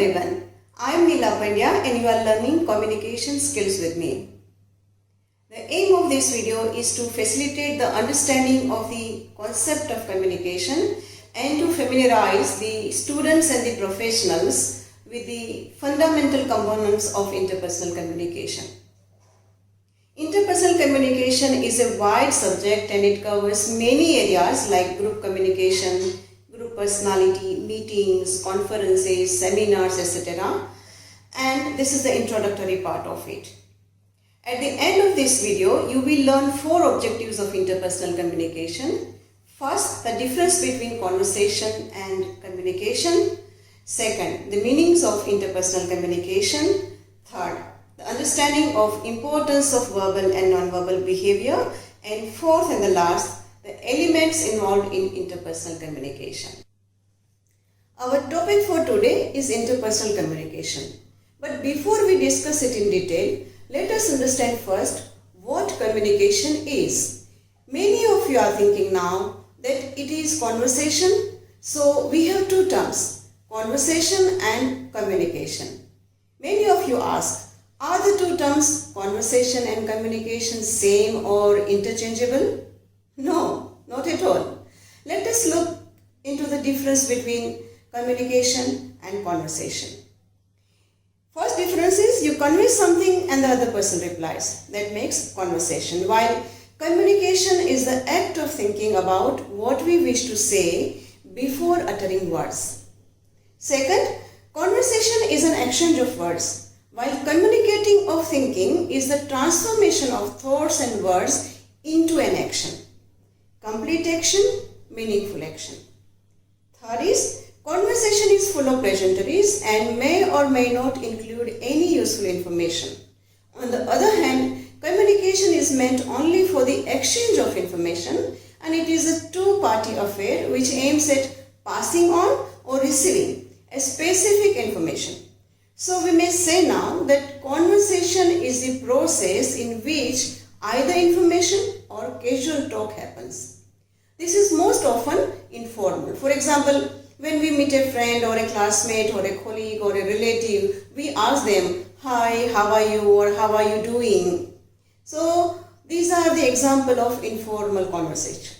everyone, I am Neela Pandya and you are learning communication skills with me. The aim of this video is to facilitate the understanding of the concept of communication and to familiarize the students and the professionals with the fundamental components of interpersonal communication. Interpersonal communication is a wide subject and it covers many areas like group communication, group personality, meetings, conferences, seminars, etc. And this is the introductory part of it. At the end of this video, you will learn 4 objectives of interpersonal communication. First, the difference between conversation and communication. Second, the meanings of interpersonal communication. Third, the understanding of importance of verbal and non-verbal behavior. And fourth and the last, the elements involved in interpersonal communication. Our topic for today is interpersonal communication. But before we discuss it in detail, let us understand first what communication is. Many of you are thinking now that it is conversation. So we have 2 terms, conversation and communication. Many of you ask, are the 2 terms conversation and communication same or interchangeable? No, not at all. Let us look into the difference between communication and conversation. First difference is you convey something and the other person replies. That makes conversation. While communication is the act of thinking about what we wish to say before uttering words. Second, conversation is an exchange of words, while communicating of thinking is the transformation of thoughts and words into an action. Complete action, meaningful action. Third is, conversation is full of pleasantries and may or may not include any useful information. On the other hand, communication is meant only for the exchange of information and it is a 2-party affair which aims at passing on or receiving a specific information. So we may say now that conversation is the process in which either information or casual talk happens. This is most often informal. For example, when we meet a friend or a classmate or a colleague or a relative, we ask them, "Hi, how are you?" or "How are you doing?" So these are the example of informal conversation.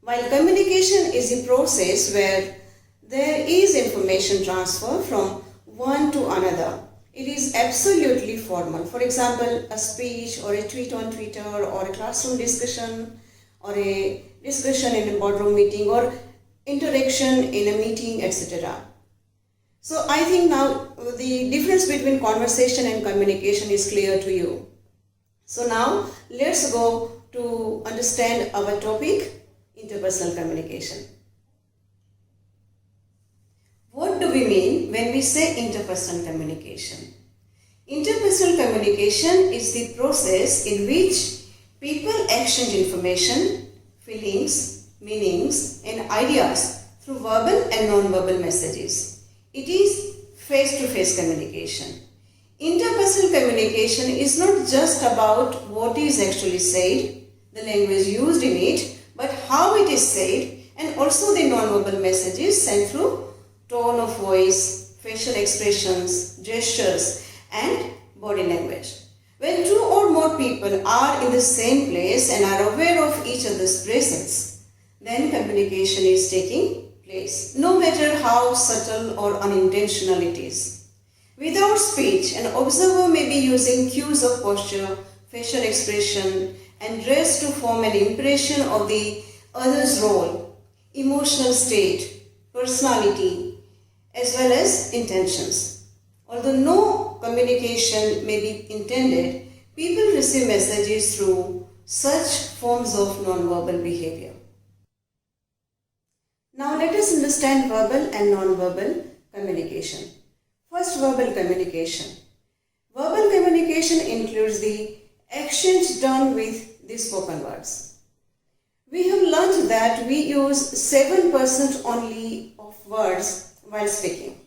While communication is a process where there is information transfer from one to another, it is absolutely formal. For example, a speech or a tweet on Twitter or a classroom discussion or a discussion in a boardroom meeting or interaction in a meeting, etc. So I think now the difference between conversation and communication is clear to you. So now let's go to understand our topic, interpersonal communication. What do we mean when we say interpersonal communication? Interpersonal communication is the process in which people exchange information, feelings, meanings and ideas through verbal and non-verbal messages. It is face-to-face communication. Interpersonal communication is not just about what is actually said, the language used in it, but how it is said and also the non-verbal messages sent through tone of voice, facial expressions, gestures and body language. When 2 or more people are in the same place and are aware of each other's presence, then communication is taking place, no matter how subtle or unintentional it is. Without speech, an observer may be using cues of posture, facial expression and dress to form an impression of the other's role, emotional state, personality, as well as intentions. Although no communication may be intended, people receive messages through such forms of non-verbal behavior. Now let us understand verbal and non-verbal communication. First, verbal communication. Verbal communication includes the exchange done with the spoken words. We have learned that we use 7% only of words while speaking.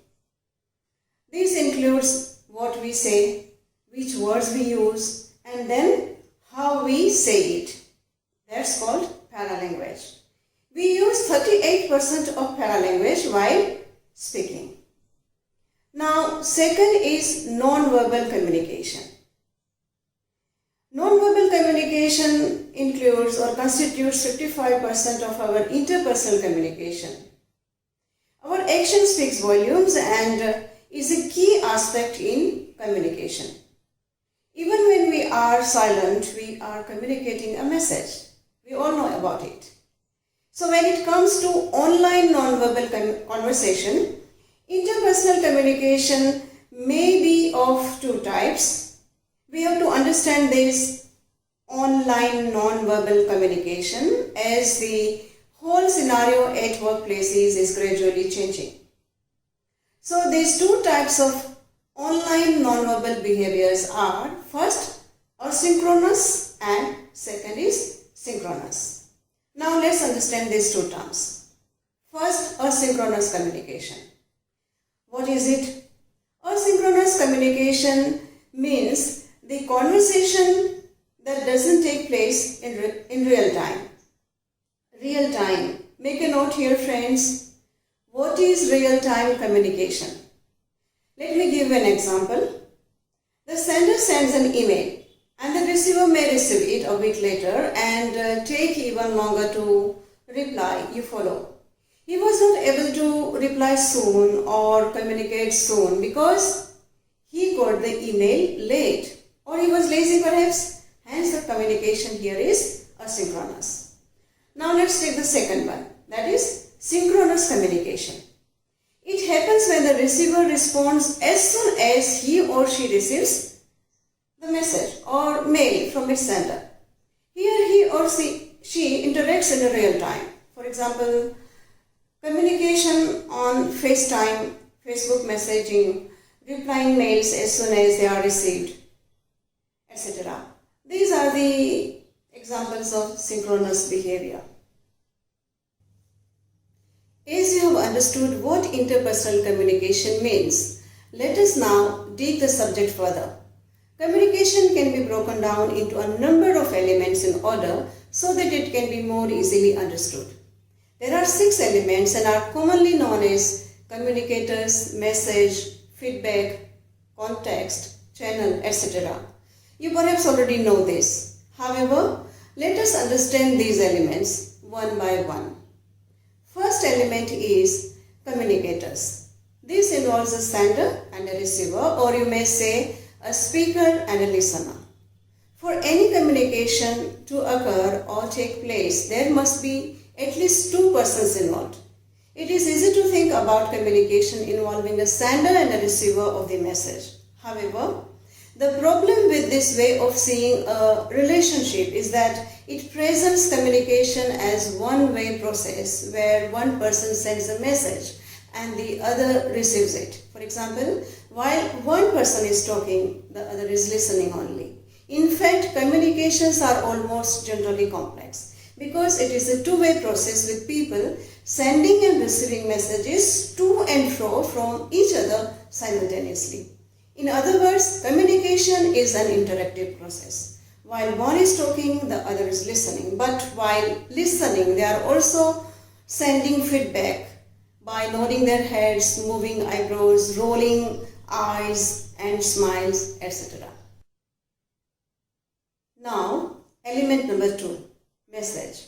This includes what we say, which words we use, and then how we say it. That's called paralanguage. We use 38% of paralanguage while speaking. Now, Now, second is non-verbal communication. Non-verbal communication includes or constitutes 55% of our interpersonal communication. Our action speaks volumes and is a key aspect in communication. Even when we are silent, we are communicating a message. We all know about it. So when it comes to online non-verbal conversation, interpersonal communication may be of two types. We have to understand this online non-verbal communication as the whole scenario at workplaces is gradually changing. So these two types of online non-verbal behaviors are first asynchronous and second is synchronous. Now let's understand these two terms. First, asynchronous communication. What is it? Asynchronous communication means the conversation that doesn't take place in real time. Real time. Make a note here, friends. What is real time communication? Let me give an example. The sender sends an email and the receiver may receive it a week later and take even longer to reply. You follow. He was not able to reply soon or communicate soon because he got the email late. Or he was lazy perhaps, hence the communication here is asynchronous. Now let's take the second one, that is synchronous communication. It happens when the receiver responds as soon as he or she receives the message or mail from its sender. Here he or she interacts in real time. For example, communication on FaceTime, Facebook messaging, replying mails as soon as they are received, etc. These are the examples of synchronous behavior. As you have understood what interpersonal communication means, let us now dig the subject further. Communication can be broken down into a number of elements in order so that it can be more easily understood. There are 6 elements and are commonly known as communicators, message, feedback, context, channel, etc. You perhaps already know this. However, let us understand these elements one by one. First element is communicators. This involves a sender and a receiver, or you may say a speaker and a listener. For any communication to occur or take place, there must be at least 2 persons involved. It is easy to think about communication involving a sender and a receiver of the message. However, the problem with this way of seeing a relationship is that it presents communication as one-way process where one person sends a message and the other receives it. For example, while one person is talking, the other is listening only. In fact, communications are almost generally complex because it is a two-way process with people sending and receiving messages to and fro from each other simultaneously. In other words, communication is an interactive process. While one is talking, the other is listening. But while listening, they are also sending feedback by nodding their heads, moving eyebrows, rolling eyes and smiles, etc. Now, element number 2, message.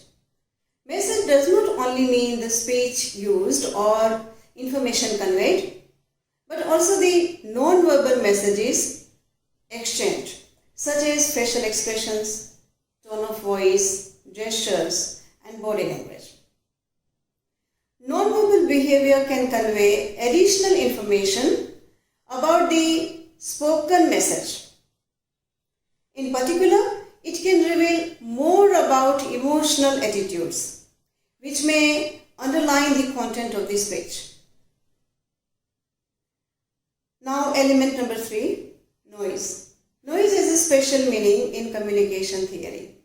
Message does not only mean the speech used or information conveyed, but also the non-verbal messages exchanged, such as facial expressions, tone of voice, gestures, and body language. Non-verbal behavior can convey additional information about the spoken message. In particular, it can reveal more about emotional attitudes, which may underline the content of the speech. Now, element number 3, noise. Noise has a special meaning in communication theory.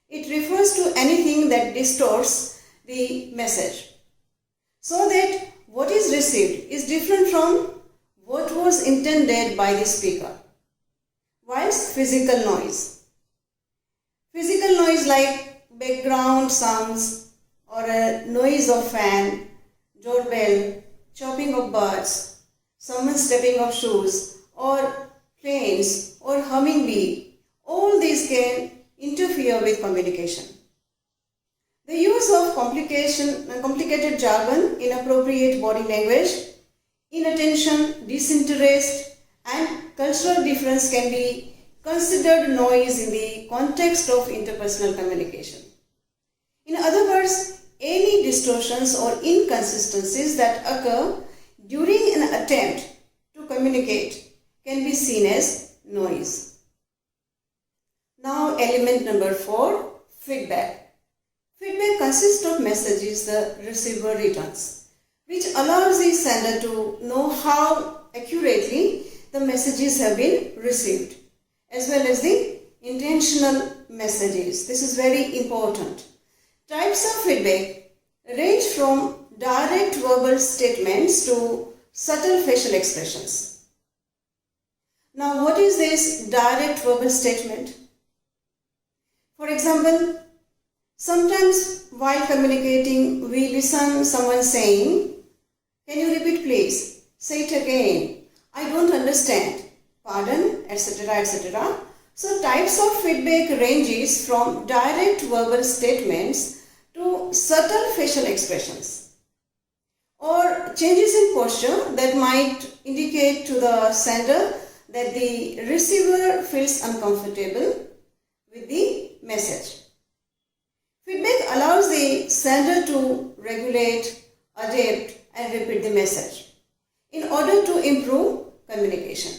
It refers to anything that distorts the message, so that what is received is different from what was intended by the speaker. Whilst physical noise. Physical noise like background sounds or a noise of fan, doorbell, chopping of birds, someone stepping off shoes, or planes, or humming bee. All these can interfere with communication. The use of complicated jargon, inappropriate body language, inattention, disinterest, and cultural difference can be considered noise in the context of interpersonal communication. In other words, any distortions or inconsistencies that occur during an attempt to communicate can be seen as noise. Now, element number 4, feedback. Feedback consists of messages the receiver returns, which allows the sender to know how accurately the messages have been received, as well as the intentional messages. This is very important. Types of feedback range from direct verbal statements to subtle facial expressions. Now, what is this direct verbal statement? For example, sometimes while communicating, we listen someone saying, "Can you repeat please? Say it again. I don't understand. Pardon," etc., etc. So types of feedback ranges from direct verbal statements to subtle facial expressions, or changes in posture that might indicate to the sender that the receiver feels uncomfortable with the message. Feedback allows the sender to regulate, adapt, and repeat the message in order to improve communication.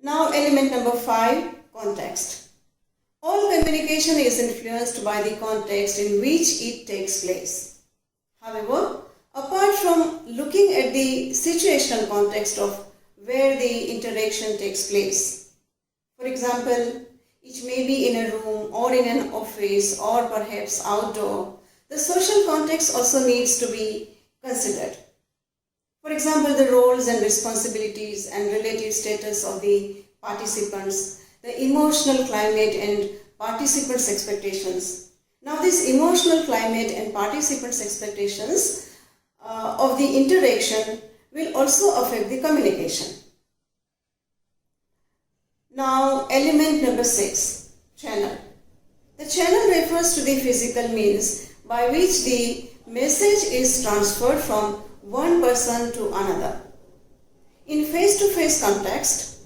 Now, element number 5, context. All communication is influenced by the context in which it takes place. However, apart from looking at the situational context of where the interaction takes place, for example, it may be in a room or in an office or perhaps outdoor, the social context also needs to be considered. For example, the roles and responsibilities and relative status of the participants, the emotional climate and participants' expectations. Now, this emotional climate and participants' expectations of the interaction will also affect the communication. Now, element number 6, channel. The channel refers to the physical means by which the message is transferred from one person to another. In face-to-face context,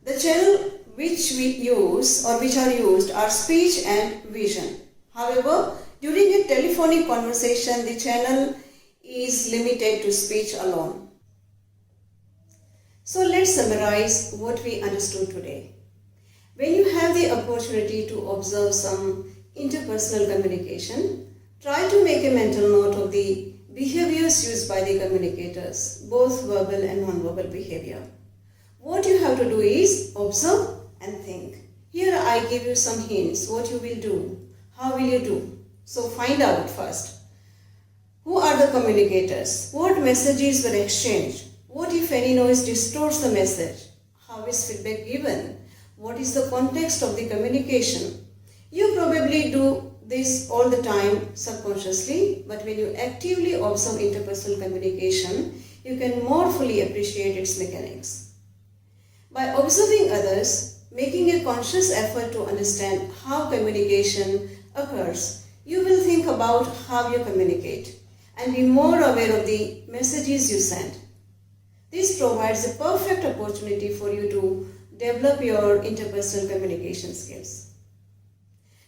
the channel which we use or which are used are speech and vision. However, during a telephonic conversation, the channel is limited to speech alone. So let's summarize what we understood today. When you have the opportunity to observe some interpersonal communication, try to make a mental note of the behaviors used by the communicators, both verbal and non-verbal behavior. What you have to do is observe and think. Here I give you some hints, what you will do, how will you do. So find out first. Who are the communicators? What messages were exchanged? What if any noise distorts the message? How is feedback given? What is the context of the communication? You probably do this all the time subconsciously, but when you actively observe interpersonal communication, you can more fully appreciate its mechanics. By observing others, making a conscious effort to understand how communication occurs, you will think about how you communicate and be more aware of the messages you send. This provides a perfect opportunity for you to develop your interpersonal communication skills.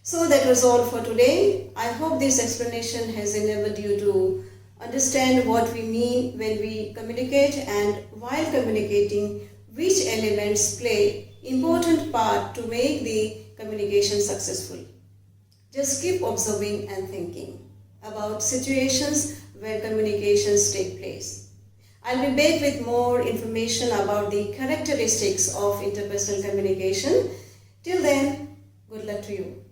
So that was all for today. I hope this explanation has enabled you to understand what we mean when we communicate, and while communicating, which elements play important part to make the communication successful. Just keep observing and thinking about situations where communications take place. I'll be back with more information about the characteristics of interpersonal communication. Till then, good luck to you.